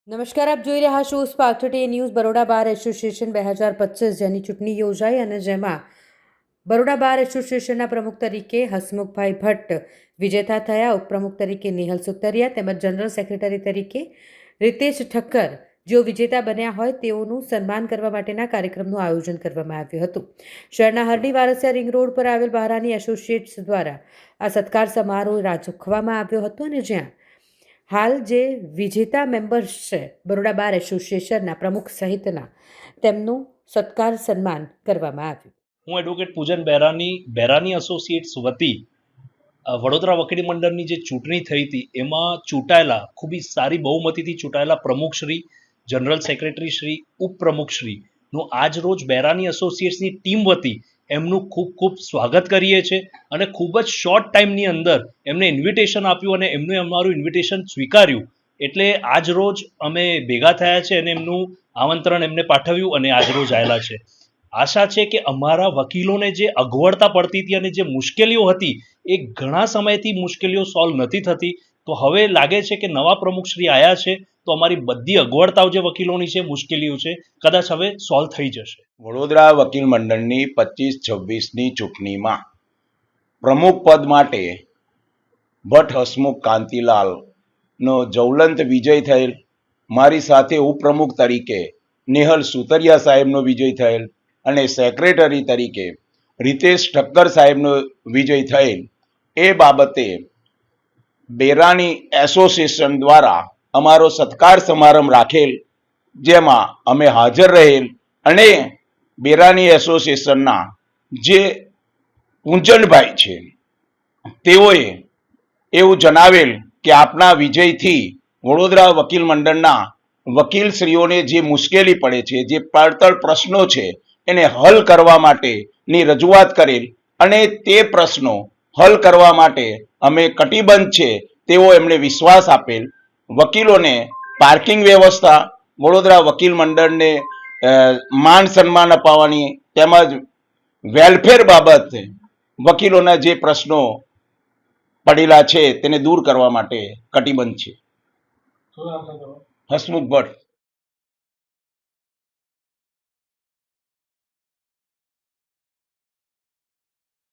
નમસ્કાર, આપ જોઈ રહ્યા છો spark today news. Baroda bar association 2025 જેની ચૂંટણી યોજાઈ અને જેમાં બરોડા બાર એસોસિએશનના પ્રમુખ તરીકે હસમુખભાઈ ભટ્ટ વિજેતા થયા. ઉપપ્રમુખ તરીકે નિહલ સુતરિયા તેમજ જનરલ સેક્રેટરી તરીકે રિતેશ ઠક્કર જેઓ વિજેતા બન્યા હોય તેઓનું સન્માન કરવા માટેના કાર્યક્રમનું આયોજન કરવામાં આવ્યું હતું. શહેરના હરણી વારસિયા રિંગ રોડ પર આવેલ બહારાની એસોસિએટ્સ દ્વારા આ સત્કાર સમારોહ રાખવામાં આવ્યો હતો અને જ્યાં હાલ જે વિજેતા મેમ્બર્સ છે બરોડા બાર એસોસિએશનના પ્રમુખ સહિતના તેમનું સત્કાર સન્માન કરવામાં આવ્યું. હું એડવોકેટ પૂજન બેરાની એસોસિએટ્સ વતી વડોદરા વકીલ મંડળની જે ચૂંટણી થઈ હતી એમાં ચૂંટાયેલા ખૂબ જ સારી બહુમતીથી ચૂંટાયેલા પ્રમુખશ્રી, જનરલ સેક્રેટરી શ્રી, ઉપપ્રમુખશ્રીનું આજ રોજ બેરાની એસોસિએટ્સની ટીમ વતી એમનું ખૂબ ખૂબ સ્વાગત કરીએ છીએ અને ખૂબ જ શોર્ટ ટાઈમની અંદર એમને ઇન્વિટેશન આપ્યું અને એમનું અમારું ઇન્વિટેશન સ્વીકાર્યું. એટલે આજ રોજ અમે ભેગા થયા છે અને એમનું આમંત્રણ એમને પાઠવ્યું અને આજ રોજ આવેલા છે. આશા છે કે અમારા વકીલોને જે અગવડતા પડતી હતી અને જે મુશ્કેલીઓ હતી એ ઘણા સમયથી મુશ્કેલીઓ સોલ્વ નથી થતી, તો હવે લાગે છે કે નવા પ્રમુખશ્રી આવ્યા છે તો અમારી બધી અગવડતાઓ જે વકીલોની છે, મુશ્કેલીઓ છે, કદાચ હવે સોલ્વ થઈ જશે. વડોદરા વકીલ મંડળની 25-26ની ચૂંટણીમાં પ્રમુખ પદ માટે ભટ્ટ હસમુખ કાંતિલાલનો જ્વલંત વિજય થયેલ. મારી સાથે ઉપપ્રમુખ તરીકે નિહલ સુતરિયા સાહેબનો વિજય થયેલ અને સેક્રેટરી તરીકે રિતેશ ઠક્કર સાહેબનો વિજય થયેલ. એ બાબતે બેરાની એસોસિએશન દ્વારા અમારો સત્કાર સમારંભ રાખેલ, જેમાં અમે હાજર રહેલ અને બેરાની એસોસિએશનના જે પૂંજનભાઈ છે તેઓએ એવું જણાવેલ કે આપના વિજયથી વડોદરા વકીલ મંડળના વકીલશ્રીઓને જે મુશ્કેલી પડે છે, જે પડતર પ્રશ્નો છે એને હલ કરવા માટેની રજૂઆત કરેલ અને તે પ્રશ્નો હલ કરવા માટે અમે કટિબદ્ધ છે તેવો એમણે વિશ્વાસ આપેલ. વકીલોને પાર્કિંગ વ્યવસ્થા, વડોદરા વકીલ મંડળને માન સન્માન અપાવવાની તેમજ વેલફેર બાબતે વકીલોના જે પ્રશ્નો પડેલા છે તેને દૂર કરવા માટે કટિબદ્ધ છે. હસમુખ ભટ્ટ.